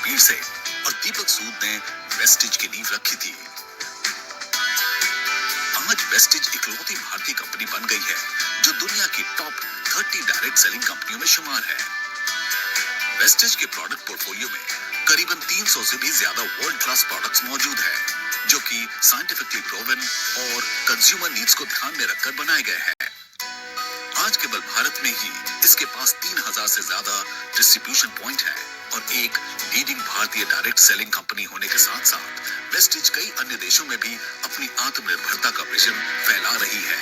कबीर से और दीपक सूद ने वेस्टिज की नींव रखी थी। आज वेस्टिज इकलौती भारतीय कंपनी बन गई है जो दुनिया की टॉप 30 डायरेक्ट सेलिंग कंपनियों में शुमार है। वेस्टिज के प्रोडक्ट पोर्टफोलियो में करीबन 300 से भी ज्यादा वर्ल्ड क्लास प्रोडक्ट्स मौजूद है जो कि साइंटिफिकली प्रूवन और कंज्यूमर नीड्स को ध्यान में रखकर बनाए गए हैं। आज केवल भारत में ही इसके पास 3000 से ज्यादा डिस्ट्रीब्यूशन पॉइंट है और एक लीडिंग भारतीय डायरेक्ट सेलिंग कंपनी होने के साथ साथ वेस्टिज कई अन्य देशों में भी अपनी आत्मनिर्भरता का विजन फैला रही है।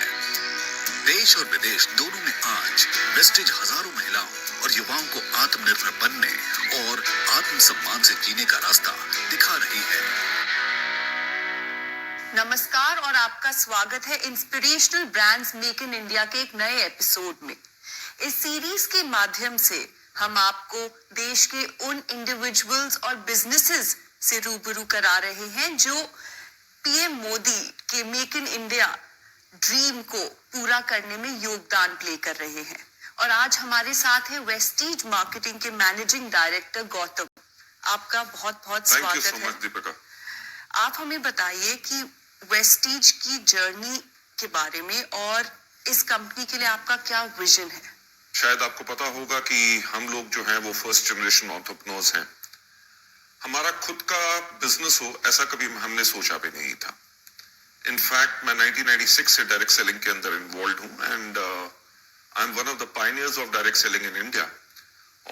देश और विदेश दोनों में आज वेस्टिज हजारों महिलाओं और युवाओं को आत्मनिर्भर बनने और आत्मसम्मान से जीने का रास्ता दिखा रही है। नमस्कार और आपका स्वागत है inspirational brands make in India के एक नए एपिसोड में। इस सीरीज के माध्यम से हम आपको देश के उन इंडिविजुअल्स और बिजनेसेस से रूबरू करा रहे हैं जो पीएम मोदी के मेक इन इंडिया ड्रीम को पूरा करने में योगदान प्ले कर रहे हैं। और आज हमारे साथ है वेस्टिज मार्केटिंग के मैनेजिंग डायरेक्टर गौतम। आपका बहुत बहुत स्वागत है। दीपिका, आप हमें बताइए कि वेस्टिज की जर्नी के बारे में और इस कंपनी के लिए आपका क्या विजन है। शायद आपको पता होगा कि हम लोग जो हैं वो फर्स्ट जनरेशन एंटरप्रेन्योर्स हैं। हमारा खुद का बिजनेस हो ऐसा कभी हमने सोचा भी नहीं था। इनफैक्ट मैं 1996 से डायरेक्ट सेलिंग के अंदर इन्वॉल्व हूँ and I M one of the pioneers of direct selling in India.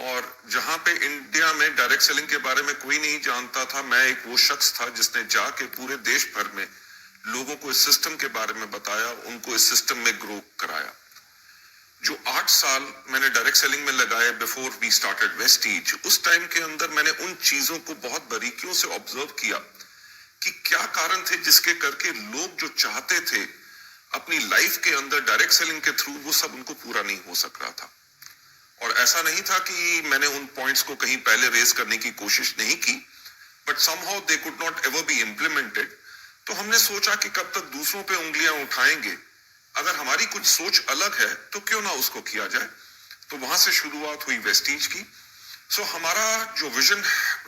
और जहां पे इंडिया में डायरेक्ट सेलिंग के बारे में कोई नहीं जानता था, मैं एक वो शख्स था जिसने जाके पूरे देश भर में लोगों को इस सिस्टम के बारे में बताया, उनको इस सिस्टम में ग्रो कराया। जो 8 साल मैंने डायरेक्ट सेलिंग में लगाए बिफोर वी स्टार्टेड वेस्टिज, उस टाइम के अंदर मैंने उन चीजों को बहुत बारीकियों से ऑब्जर्व किया कि क्या कारण थे जिसके करके लोग जो चाहते थे अपनी लाइफ के अंदर डायरेक्ट सेलिंग के थ्रू, वो सब उनको पूरा नहीं हो सक रहा था। और ऐसा नहीं था कि मैंने उन पॉइंट्स को कहीं पहले रेज करने की कोशिश नहीं की, but somehow they could not ever be implemented. तो हमने सोचा कि कब तक दूसरों पे उंगलियां उठाएंगे, अगर हमारी कुछ सोच अलग है तो क्यों ना उसको किया जाए। तो वहां से शुरुआत हुई वेस्टिज की। सो हमारा जो विजन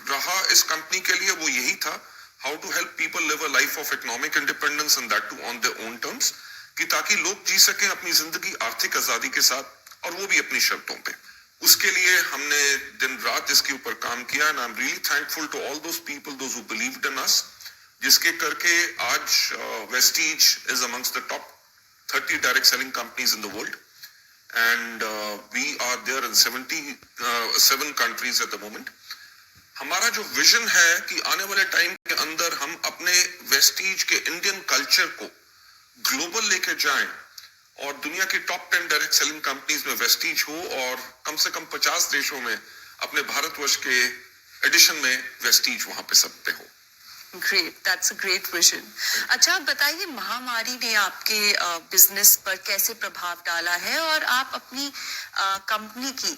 रहा इस कंपनी के लिए वो यही था, how to help people live a life of economic independence and that too on their own terms, कि ताकि लोग जी सकें अपनी जिंदगी आर्थिक आजादी के साथ और वो भी अपनी शर्तों पे। उसके लिए हमने दिन रात इसके ऊपर काम किया and I am really thankful to all those people those who believed in us, जिसके करके आज Vestige is amongst the top 30 direct selling companies in the world and we are there in 77 countries at the moment. हमारा जो vision है कि आने वाले time के अंदर हम अपने वेस्टिज के इंडियन कल्चर को ग्लोबल लेके जाएं और दुनिया की टॉप 10 डायरेक्ट सेलिंग कंपनीज में वेस्टिज हो और कम से कम 50 देशों में अपने भारतवर्ष के एडिशन में वेस्टिज वहां पे सब पे हो। Great, that's a great vision. अच्छा, आप बताइए महामारी ने आपके बिजनेस पर कैसे प्रभाव डाला है और आप अपनी कंपनी की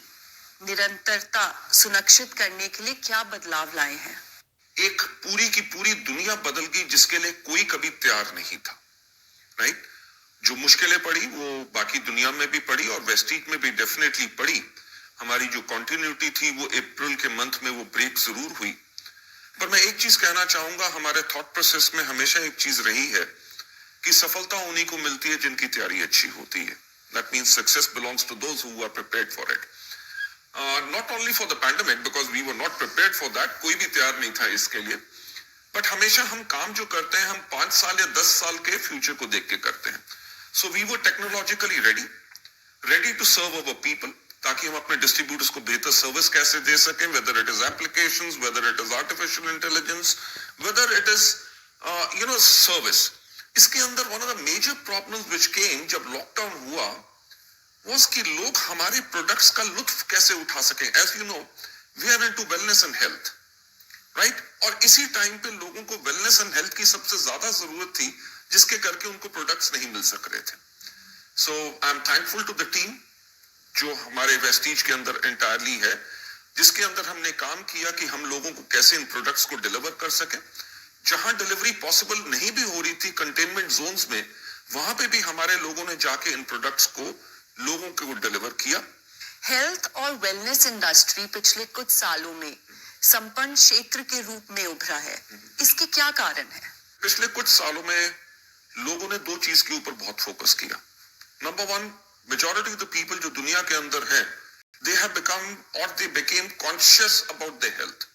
निरंतरता सुनिश्चित करने के लिए क्या बदलाव लाए हैं। एक पूरी की पूरी दुनिया बदल गई जिसके लिए कोई कभी तैयार नहीं था, राइट? जो मुश्किलें पड़ी वो बाकी दुनिया में भी पड़ी और वेस्टिज में भी डेफिनेटली पड़ी। हमारी जो कंटिन्यूटी थी वो अप्रैल के मंथ में वो ब्रेक जरूर हुई। पर मैं एक चीज कहना चाहूंगा, हमारे थॉट प्रोसेस में हमेशा एक चीज रही है कि सफलता उन्हीं को मिलती है जिनकी तैयारी अच्छी होती है। That means success belongs to those who are prepared for it, not only for the pandemic because we were not prepared for that, कोई भी तैयार नहीं था इसके लिए। बट हमेशा हम काम जो करते हैं हम 5 साल या 10 साल के फ्यूचर को देख के करते हैं। So we were technologically ready to serve our people, ताकि हम अपने डिस्ट्रीब्यूटर्स को बेहतर सर्विस कैसे दे सकें, whether it is applications, whether it is artificial intelligence, whether it is service. इसके अंदर one of the major problems which came जब लॉकडाउन हुआ वाज कि लोग हमारे प्रोडक्ट्स का लुत्फ कैसे उठा सकें। As you know we are into wellness and health, right? और इसी टाइम पे लोगों को वेलनेस एंड हेल्थ की सबसे ज्यादा जरूरत थी, जिसके करके उनको प्रोडक्ट्स नहीं मिल सक रहे थे। So I am thankful to the team जो हमारे वेस्टिज के अंदर एंटायरली है, जिसके अंदर हमने काम किया कि हम लोगों को कैसे इन प्रोडक्ट्स को डिलीवर कर सके। जहां डिलीवरी पॉसिबल नहीं भी हो रही थी कंटेनमेंट जोन्स में, वहां पे भी हमारे लोगों ने जाके इन प्रोडक्ट्स को लोगों को डिलीवर किया। हेल्थ और वेलनेस इंडस्ट्री पिछले कुछ सालों में संपन्न क्षेत्र के रूप में उभरा है, इसके क्या कारण है? पिछले कुछ सालों में लोगों ने दो चीज के ऊपर बहुत फोकस किया. Number one, majority of the people जो दुनिया के अंदर हैं, they have become or they became conscious about their health.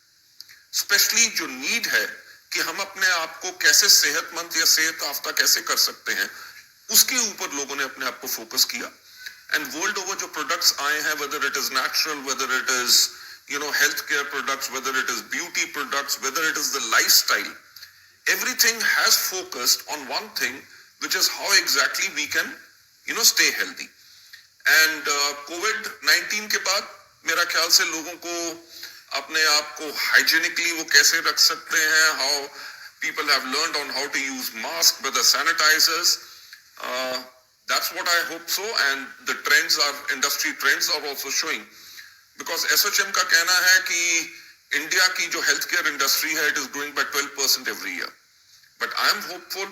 Specially जो नीड है कि हम अपने आप को कैसे सेहतमंद या सेहत याफ्ता कैसे कर सकते हैं, उसके ऊपर लोगों ने अपने आप को फोकस किया. एंड वर्ल्ड ओवर जो प्रोडक्ट्स आए हैं, weather it is natural, weather it is health care products, weather it is beauty products, weather it is the lifestyle, everything has focused on one thing, which is how exactly we can stay healthy. And COVID-19 के बाद मेरा ख्याल से लोगों को अपने आप को हाइजीनिकली वो कैसे रख सकते हैं, how people have learned on how to use mask with the sanitizers. That's what I hope so, and the trends are, industry trends are also showing, because SHM का कहना है कि इंडिया की जो हेल्थ केयर इंडस्ट्री है, it is growing by 12% every year. But I am hopeful,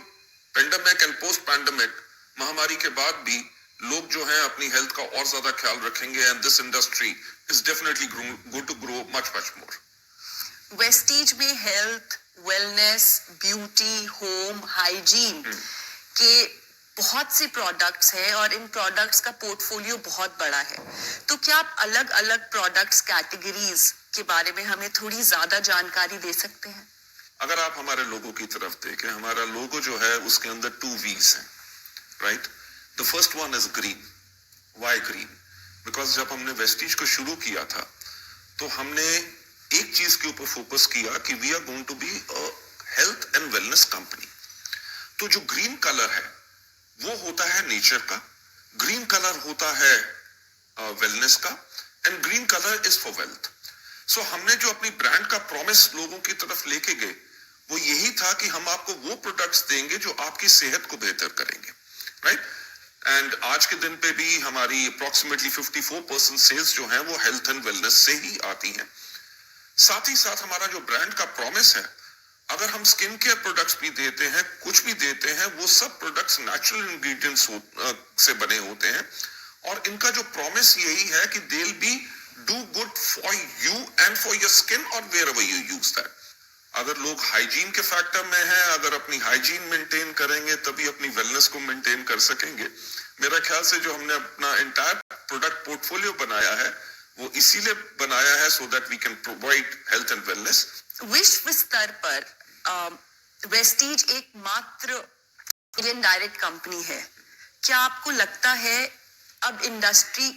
pandemic and post pandemic महामारी के बाद भी लोग जो हैं अपनी हेल्थ का और ज्यादा ख्याल रखेंगे, and this industry is definitely going to grow much more. Vestige में health, wellness, beauty, home, hygiene के बहुत से प्रोडक्ट्स हैं और इन प्रोडक्ट्स का पोर्टफोलियो बहुत बड़ा है. तो क्या आप अलग अलग प्रोडक्ट्स कैटेगरीज के बारे में हमें थोड़ी ज्यादा जानकारी दे सकते हैं? अगर आप हमारे लोगो की तरफ देखें, हमारा लोगो जो है उसके अंदर 2 V's हैं, right? The first one is green. Why green? Because जब हमने वेस्टीज को शुरू किया था तो हमने एक चीज के ऊपर फोकस किया कि we are going to be a health and wellness company. तो जो ग्रीन कलर है वो होता है नेचर का, ग्रीन कलर होता है वेलनेस का, and green colour is for wealth. So हमने जो अपनी ब्रांड का प्रॉमिस लोगों की तरफ लेके गए वो यही था कि हम आपको वो प्रोडक्ट्स देंगे जो आपकी सेहत को बेहतर करेंगे, राइट? एंड आज के दिन पे भी हमारी अप्रोक्सीमेटली 54% सेल्स जो हैं वो हेल्थ एंड वेलनेस से ही आती हैं. साथ ही साथ हमारा जो ब्रांड का प्रॉमिस है, अगर हम स्किन केयर प्रोडक्ट्स भी देते हैं, कुछ भी देते हैं, वो सब प्रोडक्ट्स नेचुरल इंग्रेडिएंट्स से बने होते हैं, और इनका जो प्रॉमिस यही है कि they will be do good for you and for your skin और वेयरएवर यू यूज दैट. अगर लोग हाइजीन के फैक्टर में हैं, अगर अपनी हाइजीन मेंटेन करेंगे तभी अपनी वेलनेस को मेंटेन कर सकेंगे. मेरा ख्याल से जो हमने अपना एंटायर प्रोडक्ट पोर्टफोलियो बनाया है वो इसीलिए बनाया है so that we can provide health and wellness. विश्व स्तर पर वेस्टीज एकमात्र इंडियन डायरेक्ट कंपनी है. क्या आपको लगता है अब इंडस्ट्री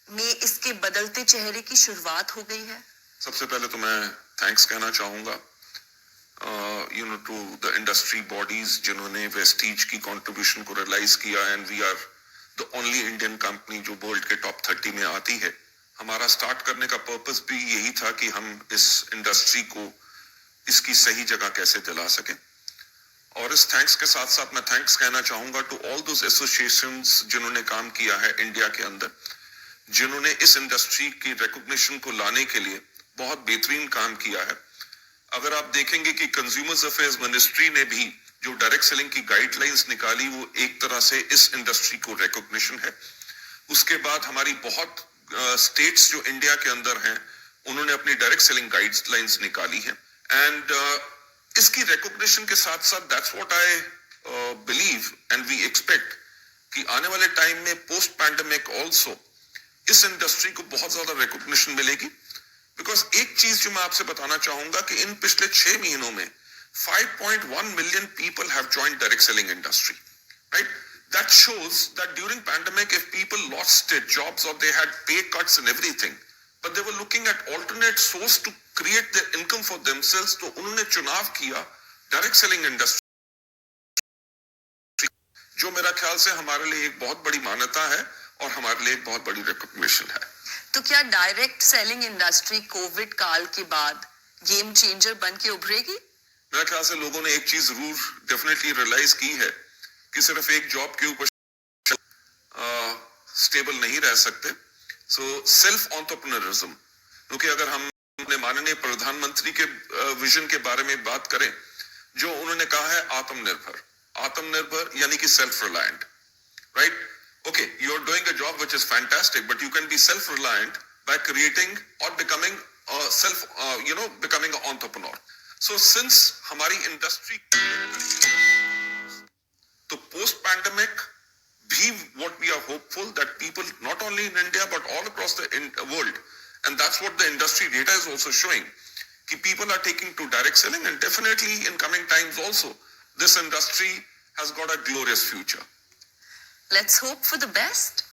में इसके बदलते चेहरे की शुरुआत हो गई है? सबसे पहले तो मैं थैंक्स कहना चाहूंगा टू द इंडस्ट्री बॉडीज जिन्होंने वेस्टीज की कंट्रीब्यूशन को रियलाइज किया, and we are the only Indian company जो वर्ल्ड के टॉप 30 में आती है. हमारा स्टार्ट करने का पर्पस भी यही था कि हम इस इंडस्ट्री को इसकी सही जगह कैसे दिला सके. और इस थैंक्स के साथ साथ मैं थैंक्स कहना चाहूंगा टू ऑल दोस एसोसिएशंस जिन्होंने काम किया है इंडिया के अंदर, जिन्होंने इस इंडस्ट्री की रिकॉग्निशन को लाने के लिए बहुत बेहतरीन काम किया है. अगर आप देखेंगे कि कंज्यूमर्स अफेयर्स मिनिस्ट्री ने भी जो डायरेक्ट सेलिंग की गाइडलाइंस निकाली वो एक तरह से इस इंडस्ट्री को रिकॉग्निशन है. उसके बाद हमारी बहुत स्टेट्स जो इंडिया के अंदर हैं उन्होंने अपनी डायरेक्ट सेलिंग गाइडलाइंस निकाली है, एंड इसकी रिकॉग्निशन के साथ साथ that's what I believe and we expect कि आने वाले टाइम में पोस्ट पैंडेमिक ऑल्सो इस इंडस्ट्री को बहुत ज्यादा रिकॉग्निशन मिलेगी. बिकॉज एक चीज जो मैं आपसे बताना चाहूंगा कि इन पिछले 6 महीनों में 5.1 million people have joined direct selling industry, right? That shows that during pandemic, if people lost their jobs or they had pay cuts and everything, but they were looking at alternate source to create their income for themselves, तो उन्होंने चुनाव किया direct selling industry, जो मेरा ख्याल से हमारे लिए एक बहुत बड़ी मान्यता है और हमारे लिए एक बहुत बड़ी रिकॉग्निशन है. तो क्या डायरेक्ट सेलिंग इंडस्ट्री कोविड काल के बाद गेम चेंजर बन के उभरेगी? मेरे ख्याल से लोगों ने एक चीज जरूर डेफिनेटली रियलाइज की है कि सिर्फ एक जॉब के ऊपर स्टेबल नहीं रह सकते. सो सेल्फ एंटरप्रेन्योरिज्म, क्योंकि अगर हम अपने माननीय प्रधानमंत्री के विजन के बारे में बात करें, जो उन्होंने कहा है आत्मनिर्भर, आत्मनिर्भर यानी कि self reliant, right? Okay, you are doing a job which is fantastic, but you can be self-reliant by creating or becoming becoming an entrepreneur. So since हमारी industry तो post pandemic भी what we are hopeful that people not only in India but all across the world, and that's what the industry data is also showing, कि people are taking to direct selling, and definitely in coming times also this industry has got a glorious future. Let's hope for the best.